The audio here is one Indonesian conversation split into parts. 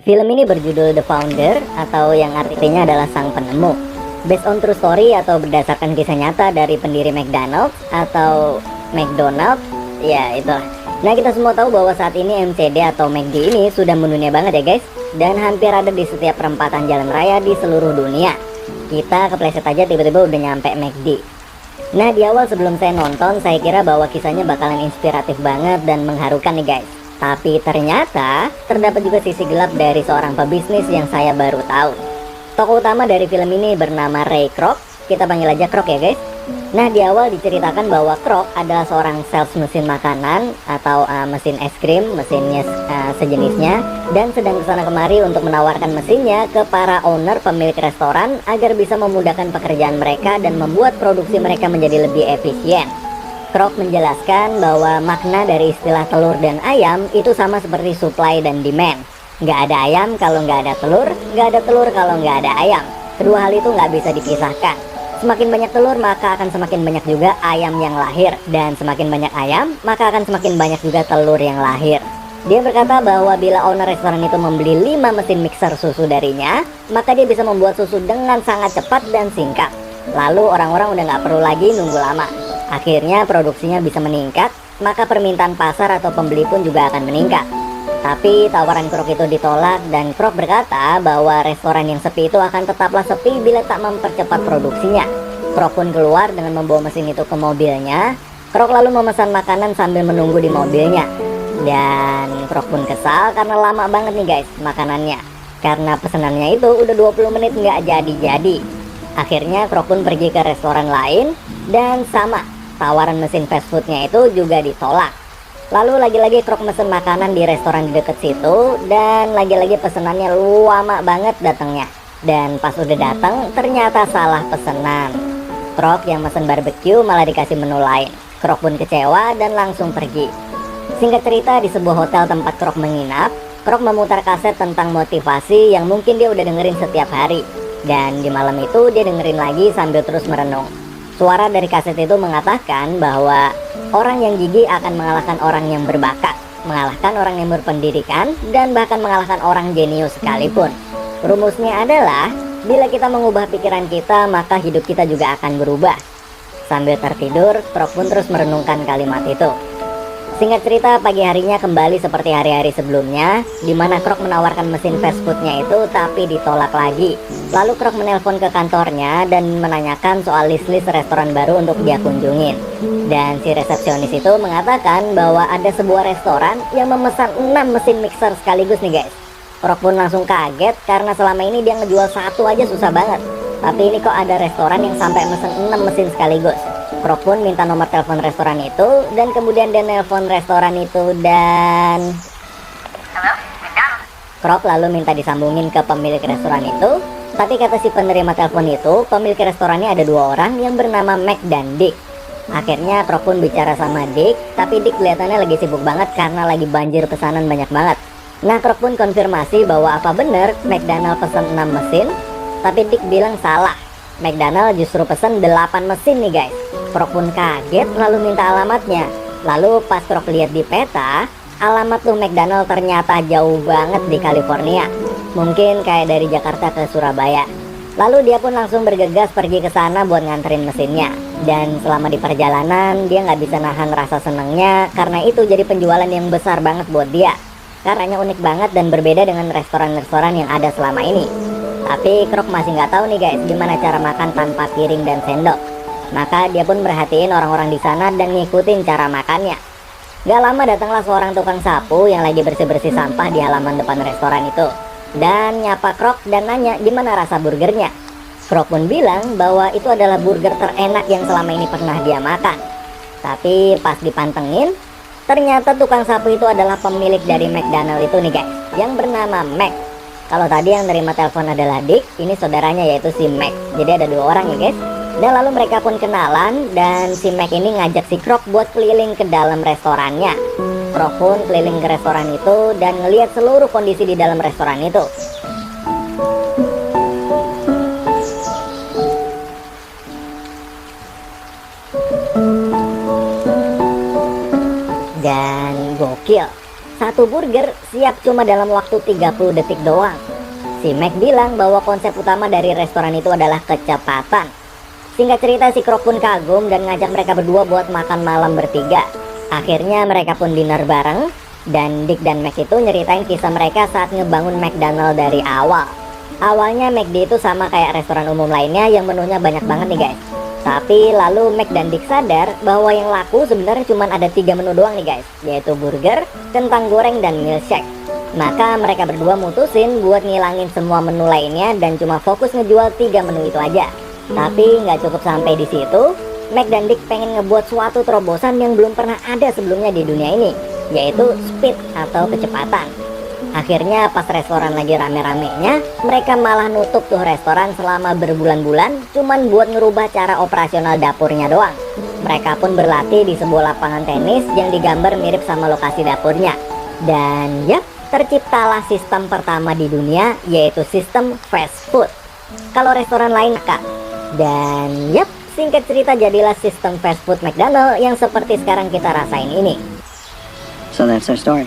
Film ini berjudul The Founder atau yang artinya adalah sang penemu. Based on true story atau berdasarkan kisah nyata dari pendiri McDonald's atau McDonald, ya itulah. Nah, kita semua tahu bahwa saat ini MCD atau McD ini sudah mendunia banget ya guys, dan hampir ada di setiap perempatan jalan raya di seluruh dunia. Kita kepleset aja tiba-tiba udah nyampe McD. Nah, di awal sebelum saya nonton, saya kira bahwa kisahnya bakalan inspiratif banget dan mengharukan nih guys. Tapi ternyata terdapat juga sisi gelap dari seorang pebisnis yang saya baru tahu. Tokoh utama dari film ini bernama Ray Kroc, kita panggil aja Kroc ya guys. Nah, di awal diceritakan bahwa Kroc adalah seorang sales mesin makanan atau mesin es krim, mesinnya sejenisnya, dan sedang kesana kemari untuk menawarkan mesinnya ke para owner pemilik restoran agar bisa memudahkan pekerjaan mereka dan membuat produksi mereka menjadi lebih efisien. Kroc menjelaskan bahwa makna dari istilah telur dan ayam itu sama seperti supply dan demand. Nggak ada ayam kalau nggak ada telur, nggak ada telur kalau nggak ada ayam. Kedua hal itu nggak bisa dipisahkan. Semakin banyak telur maka akan semakin banyak juga ayam yang lahir, dan semakin banyak ayam maka akan semakin banyak juga telur yang lahir. Dia berkata bahwa bila owner restoran itu membeli 5 mesin mixer susu darinya, maka dia bisa membuat susu dengan sangat cepat dan singkat. Lalu orang-orang udah nggak perlu lagi nunggu lama. Akhirnya produksinya bisa meningkat, maka permintaan pasar atau pembeli pun juga akan meningkat. Tapi tawaran Kroc itu ditolak dan Kroc berkata bahwa restoran yang sepi itu akan tetaplah sepi bila tak mempercepat produksinya. Kroc pun keluar dengan membawa mesin itu ke mobilnya. Kroc lalu memesan makanan sambil menunggu di mobilnya. Dan Kroc pun kesal karena lama banget nih guys makanannya. Karena pesenannya itu udah 20 menit nggak jadi-jadi. Akhirnya Kroc pun pergi ke restoran lain dan sama, tawaran mesin fast foodnya itu juga ditolak. Lalu lagi-lagi Kroc mesen makanan di restoran di deket situ, dan lagi-lagi pesenannya lama banget datangnya. Dan pas udah datang ternyata salah pesenan. Kroc yang mesen barbecue malah dikasih menu lain. Kroc pun kecewa dan langsung pergi. Singkat cerita, di sebuah hotel tempat Kroc menginap, Kroc memutar kaset tentang motivasi yang mungkin dia udah dengerin setiap hari. Dan di malam itu dia dengerin lagi sambil terus merenung. Suara dari kaset itu mengatakan bahwa orang yang gigih akan mengalahkan orang yang berbakat, mengalahkan orang yang berpendidikan, dan bahkan mengalahkan orang jenius sekalipun. Rumusnya adalah, bila kita mengubah pikiran kita, maka hidup kita juga akan berubah. Sambil tertidur, Kroc pun terus merenungkan kalimat itu. Singkat cerita, pagi harinya kembali seperti hari-hari sebelumnya, di mana Kroc menawarkan mesin fast foodnya itu tapi ditolak lagi. Lalu Kroc menelpon ke kantornya dan menanyakan soal list-list restoran baru untuk dia kunjungin. Dan si resepsionis itu mengatakan bahwa ada sebuah restoran yang memesan 6 mesin mixer sekaligus nih guys. Kroc pun langsung kaget karena selama ini dia ngejual satu aja susah banget. Tapi ini kok ada restoran yang sampai mesen 6 mesin sekaligus. Kroc pun minta nomor telepon restoran itu, dan kemudian dia nelpon restoran itu dan Kroc lalu minta disambungin ke pemilik restoran itu. Tapi kata si penerima telepon itu, pemilik restorannya ada 2 orang yang bernama Mac dan Dick. Akhirnya Kroc pun bicara sama Dick, tapi Dick kelihatannya lagi sibuk banget karena lagi banjir pesanan banyak banget. Nah, Kroc pun konfirmasi bahwa apa bener McDonald pesan 6 mesin, tapi Dick bilang salah. McDonald justru pesen 8 mesin nih guys. Kroc pun kaget lalu minta alamatnya. Lalu pas Kroc lihat di peta, alamat tuh McDonald ternyata jauh banget di California. Mungkin kayak dari Jakarta ke Surabaya. Lalu dia pun langsung bergegas pergi ke sana buat nganterin mesinnya. Dan selama di perjalanan dia nggak bisa nahan rasa senangnya karena itu jadi penjualan yang besar banget buat dia. Caranya unik banget dan berbeda dengan restoran-restoran yang ada selama ini. Tapi Kroc masih nggak tahu nih guys gimana cara makan tanpa piring dan sendok. Maka dia pun merhatiin orang-orang di sana dan ngikutin cara makannya. Gak lama datanglah seorang tukang sapu yang lagi bersih-bersih sampah di halaman depan restoran itu. Dan nyapa Kroc dan nanya gimana rasa burgernya. Kroc pun bilang bahwa itu adalah burger terenak yang selama ini pernah dia makan. Tapi pas dipantengin, ternyata tukang sapu itu adalah pemilik dari McDonald itu nih guys, yang bernama Mac. Kalau tadi yang nerima telepon adalah Dick, ini saudaranya yaitu si Mac. Jadi ada 2 orang ya guys. Dan lalu mereka pun kenalan, dan si Mac ini ngajak si Kroc buat keliling ke dalam restorannya. Kroc pun keliling ke restoran itu dan ngelihat seluruh kondisi di dalam restoran itu. Satu burger siap cuma dalam waktu 30 detik doang. Si Mac bilang bahwa konsep utama dari restoran itu adalah kecepatan. Singkat cerita, si Krok pun kagum dan ngajak mereka berdua buat makan malam bertiga. Akhirnya mereka pun dinner bareng, dan Dick dan Mac itu nyeritain kisah mereka saat ngebangun McDonald dari awal. Awalnya McD itu sama kayak restoran umum lainnya yang menunya banyak banget nih guys. Tapi lalu Mac dan Dick sadar bahwa yang laku sebenarnya cuma ada 3 menu doang nih guys, yaitu burger, kentang goreng, dan milkshake. Maka mereka berdua mutusin buat ngilangin semua menu lainnya dan cuma fokus ngejual 3 menu itu aja. Tapi nggak cukup sampai di situ, Mac dan Dick pengen ngebuat suatu terobosan yang belum pernah ada sebelumnya di dunia ini, yaitu speed atau kecepatan. Akhirnya pas restoran lagi rame-ramenya, mereka malah nutup tuh restoran selama berbulan-bulan cuman buat ngerubah cara operasional dapurnya doang. Mereka pun berlatih di sebuah lapangan tenis yang digambar mirip sama lokasi dapurnya. Dan yap, terciptalah sistem pertama di dunia, yaitu sistem fast food. Kalau restoran lain kak. Dan yap, singkat cerita jadilah sistem fast food McDonald yang seperti sekarang kita rasain ini. So that's our story.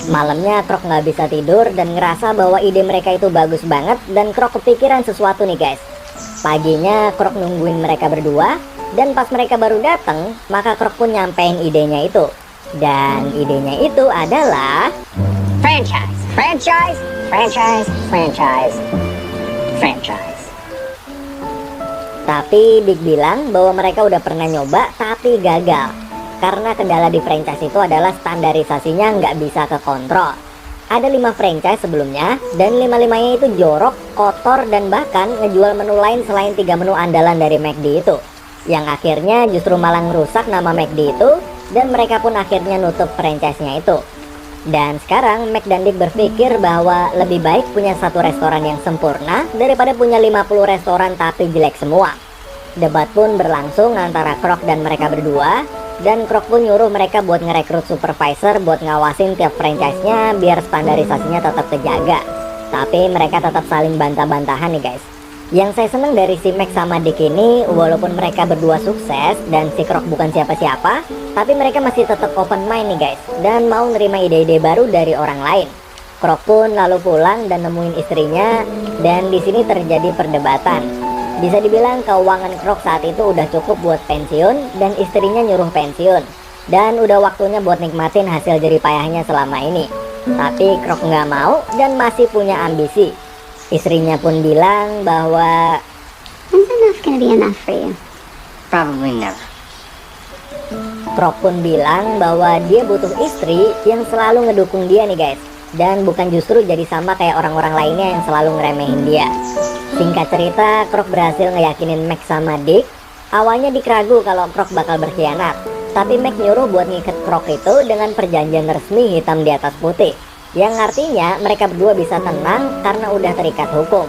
Malamnya Krok nggak bisa tidur dan ngerasa bahwa ide mereka itu bagus banget, dan Krok kepikiran sesuatu nih guys. Paginya Krok nungguin mereka berdua, dan pas mereka baru datang, maka Krok pun nyampein idenya itu. Dan idenya itu adalah Franchise, franchise, franchise, franchise, franchise. Tapi Dick bilang bahwa mereka udah pernah nyoba tapi gagal. Karena kendala di franchise itu adalah standarisasinya nggak bisa kekontrol. Ada 5 franchise sebelumnya, dan 5-5-nya itu jorok, kotor, dan bahkan ngejual menu lain selain 3 menu andalan dari McD itu. Yang akhirnya justru malah ngerusak nama McD itu, dan mereka pun akhirnya nutup franchise-nya itu. Dan sekarang Mac dan Dick berpikir bahwa lebih baik punya satu restoran yang sempurna daripada punya 50 restoran tapi jelek semua. Debat pun berlangsung antara Krok dan mereka berdua, dan Krok pun nyuruh mereka buat ngerekrut supervisor buat ngawasin tiap franchise-nya biar standarisasinya tetap terjaga. Tapi mereka tetap saling bantah-bantahan nih guys. Yang saya seneng dari si Mac sama Dick ini, walaupun mereka berdua sukses dan si Krok bukan siapa-siapa, tapi mereka masih tetap open mind nih guys, dan mau nerima ide-ide baru dari orang lain. Krok pun lalu pulang dan nemuin istrinya, dan di sini terjadi perdebatan. Bisa dibilang keuangan Krok saat itu udah cukup buat pensiun, dan istrinya nyuruh pensiun, dan udah waktunya buat nikmatin hasil jerih payahnya selama ini. Tapi Krok nggak mau dan masih punya ambisi. Istrinya pun bilang bahwa When's enough gonna be enough for you? Probably never. Krok pun bilang bahwa dia butuh istri yang selalu ngedukung dia nih guys, dan bukan justru jadi sama kayak orang-orang lainnya yang selalu ngeremehin dia. Singkat cerita, Krok berhasil ngeyakinin Mac sama Dick. Awalnya Dick ragu kalau Krok bakal berkhianat, tapi Mac nyuruh buat ngikat Krok itu dengan perjanjian resmi hitam di atas putih, yang artinya mereka berdua bisa tenang karena udah terikat hukum.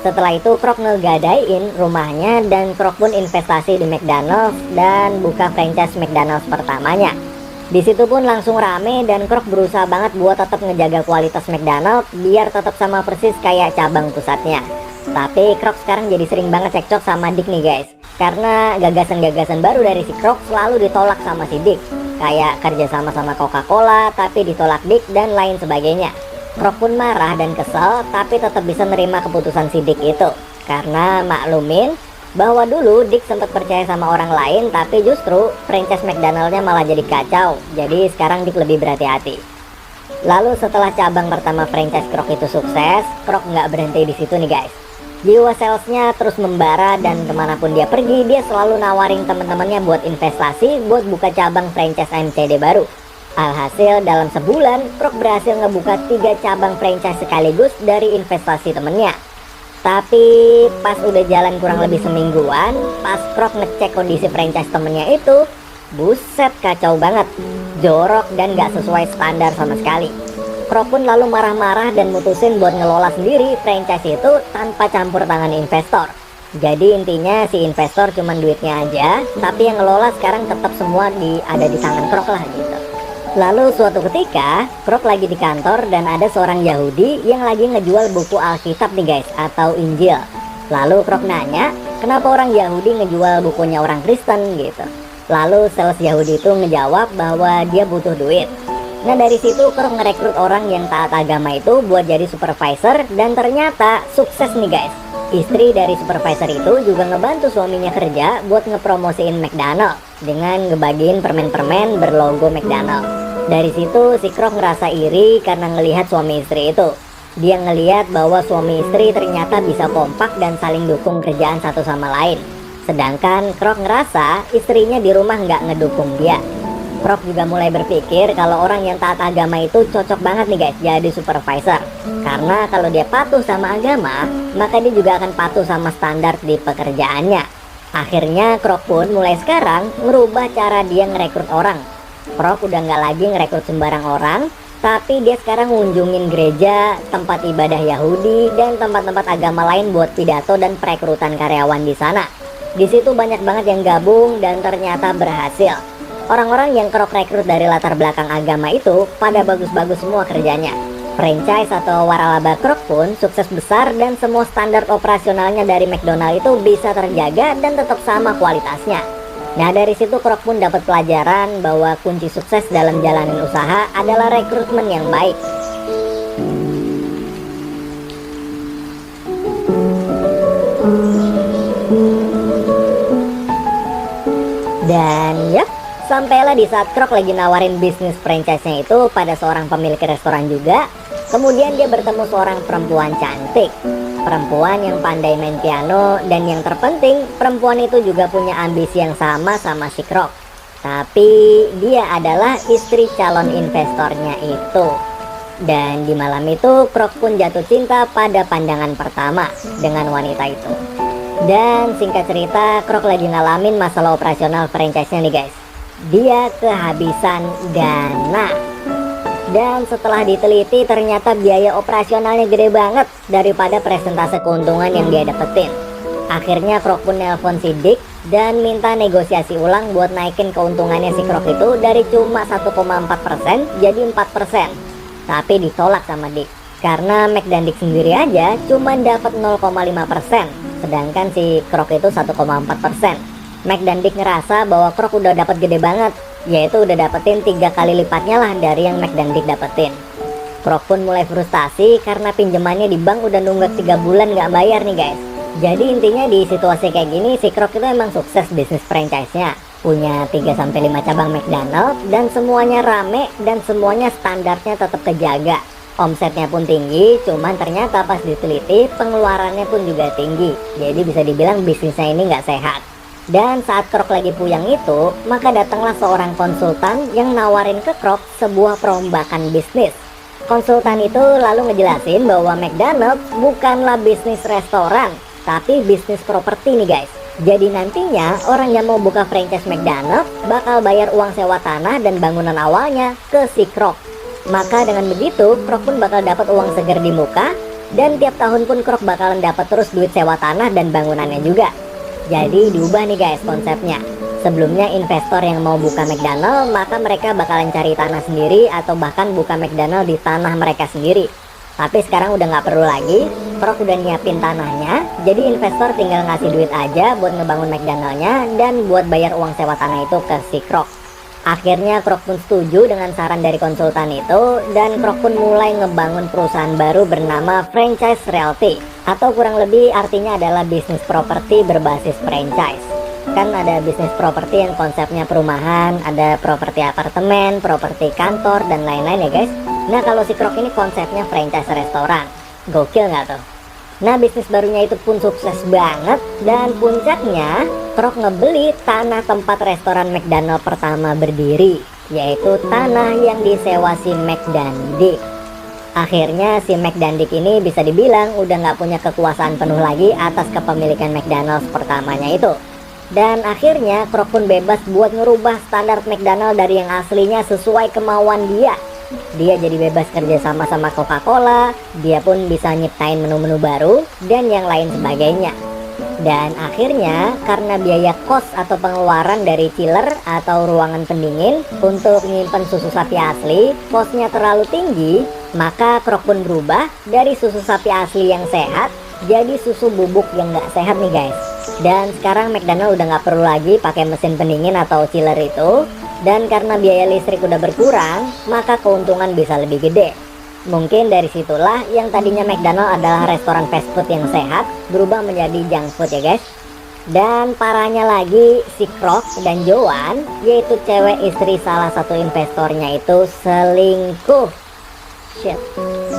Setelah itu Krok ngegadain rumahnya, dan Krok pun investasi di McDonald's dan buka franchise McDonald's pertamanya. Di situ pun langsung rame, dan Krok berusaha banget buat tetap ngejaga kualitas McDonald's biar tetap sama persis kayak cabang pusatnya. Tapi Krok sekarang jadi sering banget cekcok sama Dick nih guys, karena gagasan-gagasan baru dari si Krok selalu ditolak sama si Dick. Kayak kerja sama Coca-Cola tapi ditolak Dick dan lain sebagainya. Krok pun marah dan kesel, tapi tetap bisa nerima keputusan si Dick itu, karena maklumin bahwa dulu Dick sempat percaya sama orang lain, tapi justru franchise McDonald's-nya malah jadi kacau. Jadi sekarang Dick lebih berhati-hati. Lalu setelah cabang pertama franchise Krok itu sukses, Krok nggak berhenti di situ nih guys. Jiwa salesnya terus membara, dan kemanapun dia pergi, dia selalu nawarin teman-temannya buat investasi buat buka cabang franchise MCD baru. Alhasil dalam sebulan, Krok berhasil ngebuka 3 cabang franchise sekaligus dari investasi temennya. Tapi pas udah jalan kurang lebih semingguan, pas Krok ngecek kondisi franchise temennya itu, buset kacau banget, jorok dan gak sesuai standar sama sekali. Krok pun lalu marah-marah dan mutusin buat ngelola sendiri franchise itu tanpa campur tangan investor. Jadi intinya si investor cuman duitnya aja, tapi yang ngelola sekarang tetap semua ada di tangan Krok lah gitu. Lalu suatu ketika Krok lagi di kantor, dan ada seorang Yahudi yang lagi ngejual buku Alkitab nih guys, atau Injil. Lalu Krok nanya, kenapa orang Yahudi ngejual bukunya orang Kristen gitu. Lalu sales Yahudi itu ngejawab bahwa dia butuh duit. Nah dari situ Krok ngerekrut orang yang taat agama itu buat jadi supervisor, dan ternyata sukses nih guys. Istri dari supervisor itu juga ngebantu suaminya kerja buat ngepromosiin McDonald dengan ngebagiin permen-permen berlogo McDonald. Dari situ si Krok ngerasa iri karena ngelihat suami istri itu. Dia ngelihat bahwa suami istri ternyata bisa kompak dan saling dukung kerjaan satu sama lain. Sedangkan Krok ngerasa istrinya di rumah nggak ngedukung dia. Krok juga mulai berpikir kalau orang yang taat agama itu cocok banget nih guys jadi supervisor. Karena kalau dia patuh sama agama, maka dia juga akan patuh sama standar di pekerjaannya. Akhirnya Krok pun mulai sekarang ngerubah cara dia ngerekrut orang. Krok udah nggak lagi ngerekrut sembarang orang, tapi dia sekarang ngunjungin gereja, tempat ibadah Yahudi, dan tempat-tempat agama lain buat pidato dan perekrutan karyawan di sana. Di situ banyak banget yang gabung dan ternyata berhasil. Orang-orang yang Krok rekrut dari latar belakang agama itu pada bagus-bagus semua kerjanya. Franchise atau waralaba Krok pun sukses besar dan semua standar operasionalnya dari McDonald itu bisa terjaga dan tetap sama kualitasnya. Nah dari situ Krok pun dapat pelajaran bahwa kunci sukses dalam jalanin usaha adalah rekrutmen yang baik. Dan yap, sampailah di saat Krok lagi nawarin bisnis franchise-nya itu pada seorang pemilik restoran juga. Kemudian dia bertemu seorang perempuan cantik, perempuan yang pandai main piano, dan yang terpenting perempuan itu juga punya ambisi yang sama si Krok. Tapi dia adalah istri calon investornya itu. Dan di malam itu Krok pun jatuh cinta pada pandangan pertama dengan wanita itu. Dan singkat cerita, Krok lagi ngalamin masalah operasional franchise-nya nih guys. Dia kehabisan dana. Dan setelah diteliti ternyata biaya operasionalnya gede banget daripada persentase keuntungan yang dia dapetin. Akhirnya Krok pun nelpon si Dick dan minta negosiasi ulang buat naikin keuntungannya si Krok itu dari cuma 1,4% jadi 4%. Tapi ditolak sama Dick karena Mac dan Dick sendiri aja cuma dapat 0,5%. Sedangkan si Krok itu 1,4%. Mac dan Dick ngerasa bahwa Krok udah dapat gede banget, yaitu udah dapetin 3 kali lipatnya lah dari yang Mac dan Dick dapetin. Krok pun mulai frustasi karena pinjamannya di bank udah nunggak 3 bulan gak bayar nih guys. Jadi intinya di situasi kayak gini si Krok itu emang sukses bisnis franchise-nya. Punya 3-5 cabang McDonald dan semuanya rame dan semuanya standarnya tetap kejaga. Omsetnya pun tinggi, cuman ternyata pas diteliti pengeluarannya pun juga tinggi. Jadi bisa dibilang bisnisnya ini nggak sehat. Dan saat Krok lagi puyang itu, maka datanglah seorang konsultan yang nawarin ke Krok sebuah perombakan bisnis. Konsultan itu lalu ngejelasin bahwa McDonald's bukanlah bisnis restoran, tapi bisnis properti nih guys. Jadi nantinya orang yang mau buka franchise McDonald's bakal bayar uang sewa tanah dan bangunan awalnya ke si Krok. Maka dengan begitu Krok pun bakal dapat uang segar di muka, dan tiap tahun pun Krok bakalan dapat terus duit sewa tanah dan bangunannya juga. Jadi diubah nih guys konsepnya. Sebelumnya investor yang mau buka McDonald maka mereka bakalan cari tanah sendiri atau bahkan buka McDonald di tanah mereka sendiri. Tapi sekarang udah nggak perlu lagi, Krok udah nyiapin tanahnya, jadi investor tinggal ngasih duit aja buat ngebangun McDonald-nya dan buat bayar uang sewa tanah itu ke si Krok. Akhirnya Krok pun setuju dengan saran dari konsultan itu, dan Krok pun mulai ngebangun perusahaan baru bernama Franchise Realty, atau kurang lebih artinya adalah bisnis properti berbasis franchise. Kan ada bisnis properti yang konsepnya perumahan, ada properti apartemen, properti kantor, dan lain-lain ya guys. Nah kalau si Krok ini konsepnya franchise restoran. Gokil nggak tuh? Nah bisnis barunya itu pun sukses banget, dan puncaknya Krok ngebeli tanah tempat restoran McDonald pertama berdiri, yaitu tanah yang disewa si Mac dan Dick. Akhirnya si Mac dan Dick ini bisa dibilang udah nggak punya kekuasaan penuh lagi atas kepemilikan McDonald's pertamanya itu. Dan akhirnya Krok pun bebas buat ngerubah standar McDonald dari yang aslinya sesuai kemauan dia. Dia jadi bebas kerja sama Coca-Cola, dia pun bisa nyiptain menu-menu baru, dan yang lain sebagainya. Dan akhirnya karena biaya kos atau pengeluaran dari chiller atau ruangan pendingin untuk menyimpan susu sapi asli, kosnya terlalu tinggi, maka Krok pun berubah dari susu sapi asli yang sehat, jadi susu bubuk yang gak sehat nih guys. Dan sekarang McDonald udah nggak perlu lagi pakai mesin pendingin atau chiller itu. Dan karena biaya listrik udah berkurang, maka keuntungan bisa lebih gede. Mungkin dari situlah yang tadinya McDonald adalah restoran fast food yang sehat berubah menjadi junk food ya guys. Dan parahnya lagi, si Krok dan Joan, yaitu cewek istri salah satu investornya itu selingkuh. Shit.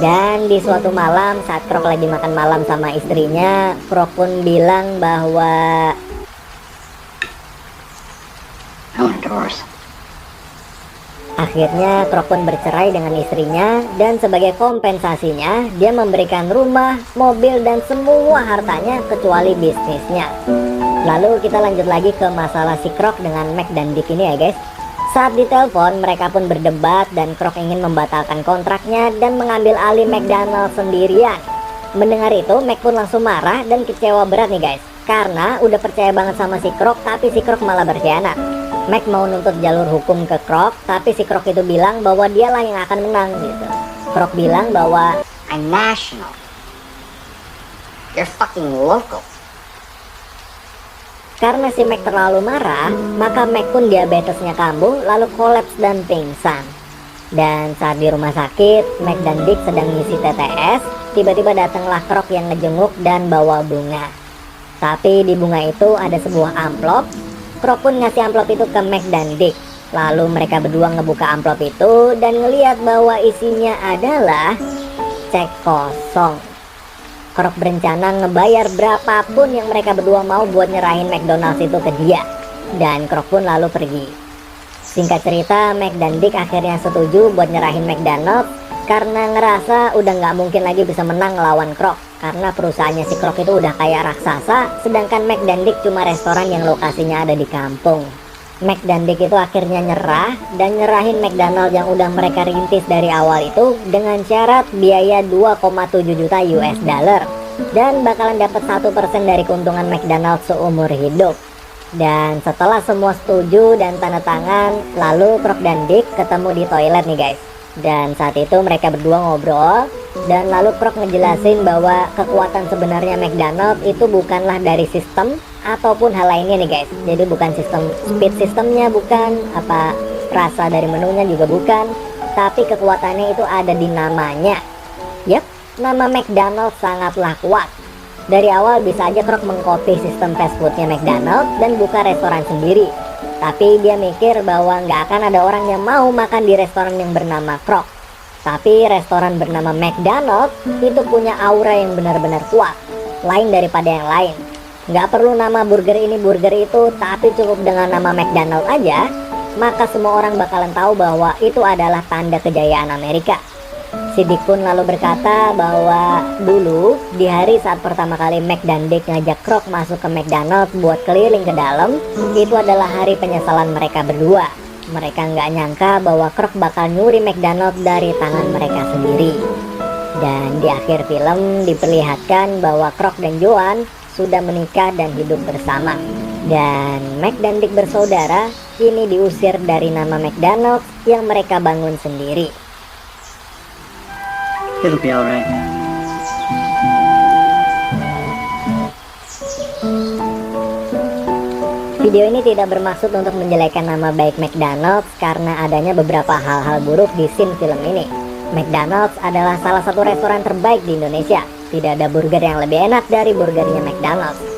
Dan di suatu malam saat Krok lagi makan malam sama istrinya, Krok pun bilang bahwa I want a divorce. akhirnya Krok pun bercerai dengan istrinya, dan sebagai kompensasinya dia memberikan rumah, mobil, dan semua hartanya kecuali bisnisnya. Lalu kita lanjut lagi ke masalah si Krok dengan Mac dan Dick ini ya guys. Saat ditelepon mereka pun berdebat dan Krok ingin membatalkan kontraknya dan mengambil alih McDonald sendirian. Mendengar itu Mac pun langsung marah dan kecewa berat nih guys, karena udah percaya banget sama si Krok tapi si Krok malah berkhianat. Mac mau nuntut jalur hukum ke Krok, tapi si Krok itu bilang bahwa dialah yang akan menang gitu. Krok bilang bahwa I'm national. You're fucking local. karena si Mac terlalu marah, maka Mac pun diabetesnya kambuh lalu kolaps dan pingsan. Dan saat di rumah sakit, Mac dan Dick sedang ngisi TTS, tiba-tiba datanglah Krok yang ngejenguk dan bawa bunga. Tapi di bunga itu ada sebuah amplop. Krok pun ngasih amplop itu ke Mac dan Dick. Lalu mereka berdua ngebuka amplop itu dan ngeliat bahwa isinya adalah cek kosong. Krok berencana ngebayar berapapun yang mereka berdua mau buat nyerahin McDonald's itu ke dia. Dan Krok pun lalu pergi. Singkat cerita, Mac dan Dick akhirnya setuju buat nyerahin McDonald's karena ngerasa udah nggak mungkin lagi bisa menang ngelawan Krok. Karena perusahaannya si Krok itu udah kayak raksasa, sedangkan Mac dan Dick cuma restoran yang lokasinya ada di kampung. Mac dan Dick itu akhirnya nyerah dan nyerahin McDonald yang udah mereka rintis dari awal itu dengan syarat biaya 2,7 juta US dollar dan bakalan dapat 1% dari keuntungan McDonald seumur hidup. Dan setelah semua setuju dan tanda tangan, lalu Krok dan Dick ketemu di toilet nih guys. Dan saat itu mereka berdua ngobrol dan lalu Krok ngejelasin bahwa kekuatan sebenarnya McDonald itu bukanlah dari sistem ataupun hal lainnya nih guys. Jadi bukan sistem speed sistemnya, bukan apa rasa dari menunya juga bukan, tapi kekuatannya itu ada di namanya. Yap, nama McDonald sangatlah kuat. Dari awal bisa aja Krok mengcopy sistem fast foodnya McDonald dan buka restoran sendiri. Tapi dia mikir bahwa nggak akan ada orang yang mau makan di restoran yang bernama Krok. Tapi restoran bernama McDonald itu punya aura yang benar-benar kuat, lain daripada yang lain. Nggak perlu nama burger ini burger itu, tapi cukup dengan nama McDonald aja, maka semua orang bakalan tahu bahwa itu adalah tanda kejayaan Amerika. Si Dick pun lalu berkata bahwa dulu di hari saat pertama kali Mac dan Dick ngajak Krok masuk ke McDonald buat keliling ke dalam, itu adalah hari penyesalan mereka berdua. Mereka nggak nyangka bahwa Krok bakal nyuri McDonald dari tangan mereka sendiri. Dan di akhir film diperlihatkan bahwa Krok dan Joan sudah menikah dan hidup bersama. Dan Mac dan Dick bersaudara kini diusir dari nama McDonald's yang mereka bangun sendiri. It'll be alright. Video ini tidak bermaksud untuk menjelekkan nama baik McDonald's karena adanya beberapa hal-hal buruk di scene film ini. McDonald's adalah salah satu restoran terbaik di Indonesia. Tidak ada burger yang lebih enak dari burgernya McDonald's.